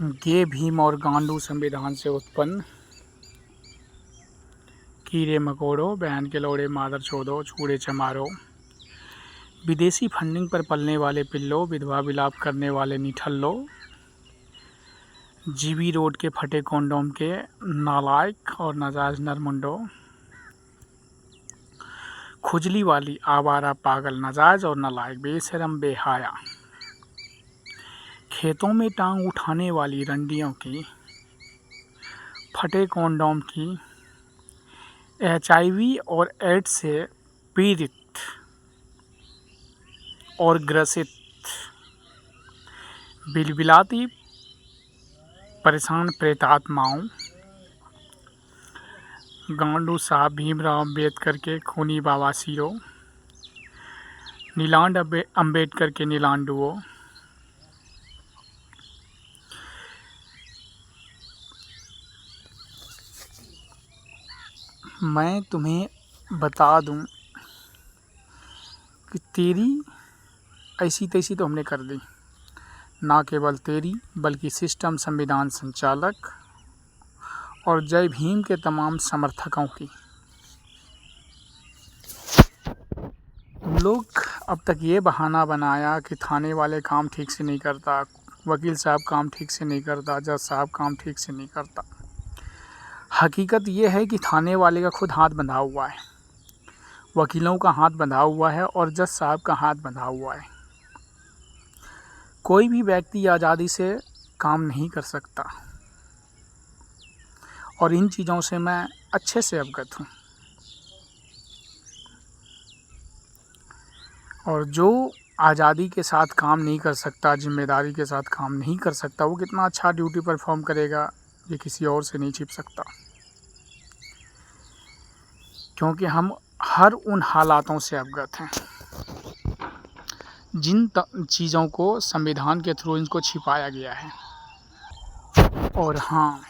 गे भीम और गांडू संविधान से उत्पन्न कीड़े मकोड़ों, बहन के लौड़े, मादर चोदो, छूड़े चमारो, विदेशी फंडिंग पर पलने वाले पिल्लो, विधवा विलाप करने वाले निठल्लो, जीबी रोड के फटे कॉन्डोम के नालायक और नाजायज नरमुंडो, खुजली वाली आवारा पागल नाजायज और नालायक बेशरम बेहाया, खेतों में टांग उठाने वाली रंडियों की, फटे कॉन्डोम की, HIV और एड्स से पीड़ित और ग्रसित, बिलबिलाती परेशान प्रेतात्माओं, गांडू साहब भीमराव अम्बेडकर के खूनी बवासीरों, नीलांड अम्बेडकर के नीलांडुओं, मैं तुम्हें बता दूं कि तेरी ऐसी तैसी तो हमने कर दी, ना केवल तेरी बल्कि सिस्टम, संविधान संचालक और जय भीम के तमाम समर्थकों की। तुम लोग अब तक ये बहाना बनाया कि थाने वाले काम ठीक से नहीं करता, वकील साहब काम ठीक से नहीं करता, जज साहब काम ठीक से नहीं करता। हकीकत ये है कि थाने वाले का खुद हाथ बंधा हुआ है, वकीलों का हाथ बंधा हुआ है और जज साहब का हाथ बंधा हुआ है। कोई भी व्यक्ति आज़ादी से काम नहीं कर सकता और इन चीज़ों से मैं अच्छे से अवगत हूँ। और जो आज़ादी के साथ काम नहीं कर सकता, जिम्मेदारी के साथ काम नहीं कर सकता, वो कितना अच्छा ड्यूटी परफॉर्म करेगा ये किसी और से नहीं छिप सकता। क्योंकि हम हर उन हालातों से अवगत हैं जिन चीज़ों को संविधान के थ्रू इनको छिपाया गया है। और हाँ,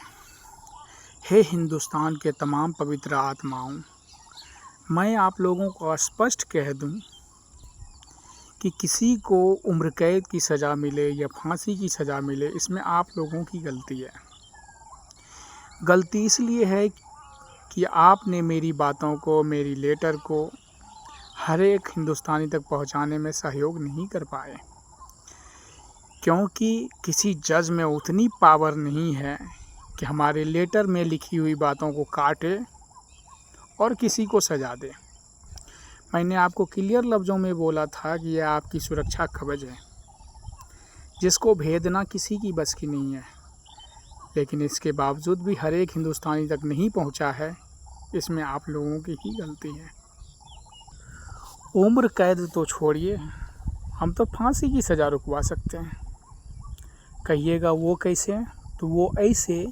हे हिंदुस्तान के तमाम पवित्र आत्माओं, मैं आप लोगों को स्पष्ट कह दूं कि किसी को उम्र कैद की सज़ा मिले या फांसी की सज़ा मिले, इसमें आप लोगों की गलती है। गलती इसलिए है कि आपने मेरी बातों को, मेरी लेटर को हर एक हिंदुस्तानी तक पहुंचाने में सहयोग नहीं कर पाए, क्योंकि किसी जज में उतनी पावर नहीं है कि हमारे लेटर में लिखी हुई बातों को काटे और किसी को सजा दे। मैंने आपको क्लियर लफ्ज़ों में बोला था कि यह आपकी सुरक्षा कवच है, जिसको भेदना किसी की बस की नहीं है, लेकिन इसके बावजूद भी हर एक हिंदुस्तानी तक नहीं पहुंचा है। इसमें आप लोगों की ही गलती है। उम्र कैद तो छोड़िए, हम तो फांसी की सज़ा रुकवा सकते हैं। कहिएगा वो कैसे? तो वो ऐसे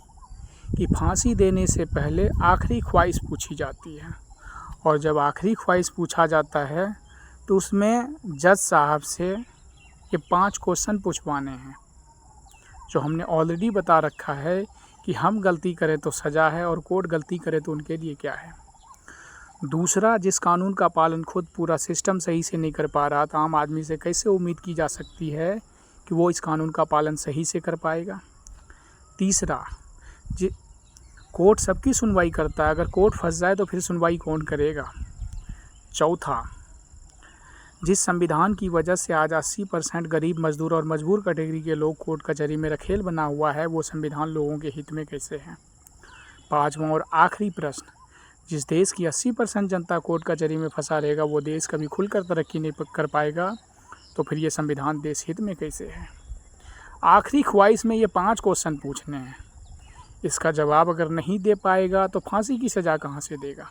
कि फांसी देने से पहले आखिरी ख्वाहिश पूछी जाती है, और जब आखिरी ख्वाहिश पूछा जाता है तो उसमें जज साहब से ये 5 क्वेश्चन पूछवाने हैं, जो हमने ऑलरेडी बता रखा है कि हम गलती करें तो सज़ा है और कोर्ट गलती करे तो उनके लिए क्या है। दूसरा, जिस कानून का पालन खुद पूरा सिस्टम सही से नहीं कर पा रहा, तो आम आदमी से कैसे उम्मीद की जा सकती है कि वो इस कानून का पालन सही से कर पाएगा। तीसरा, कोर्ट सबकी सुनवाई करता है, अगर कोर्ट फंस जाए तो फिर सुनवाई कौन करेगा। चौथा, जिस संविधान की वजह से आज 80% गरीब, मजदूर और मजबूर कैटेगरी के लोग कोर्ट कचहरी में रखेल बना हुआ है, वो संविधान लोगों के हित में कैसे है। पाँचवां और आखिरी प्रश्न, जिस देश की 80% जनता कोर्ट कचहरी में फंसा रहेगा, वो देश कभी खुलकर तरक्की नहीं कर पाएगा, तो फिर ये संविधान देश हित में कैसे है। आखिरी ख्वाहिश में ये 5 क्वेश्चन पूछने हैं, इसका जवाब अगर नहीं दे पाएगा तो फांसी की सज़ा कहाँ से देगा।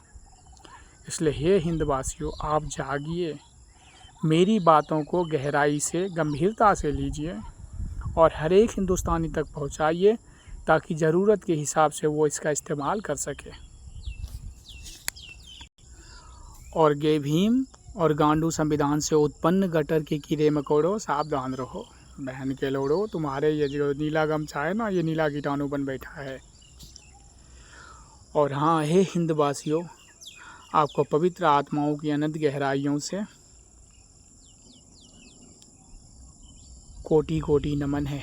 इसलिए हे हिंदवासियों, आप जागिए, मेरी बातों को गहराई से, गंभीरता से लीजिए और हर एक हिंदुस्तानी तक पहुंचाइए, ताकि ज़रूरत के हिसाब से वो इसका इस्तेमाल कर सके। और गे भीम और गांडू संविधान से उत्पन्न गटर के कीड़े मकोड़ों, सावधान रहो। बहन के लोड़ो, तुम्हारे ये जो नीला गमछा है ना, ये नीला कीटाणु बन बैठा है। और हाँ, हे हिंदवासियों, आपको पवित्र आत्माओं की अनंत गहराइयों से कोटि कोटि नमन है।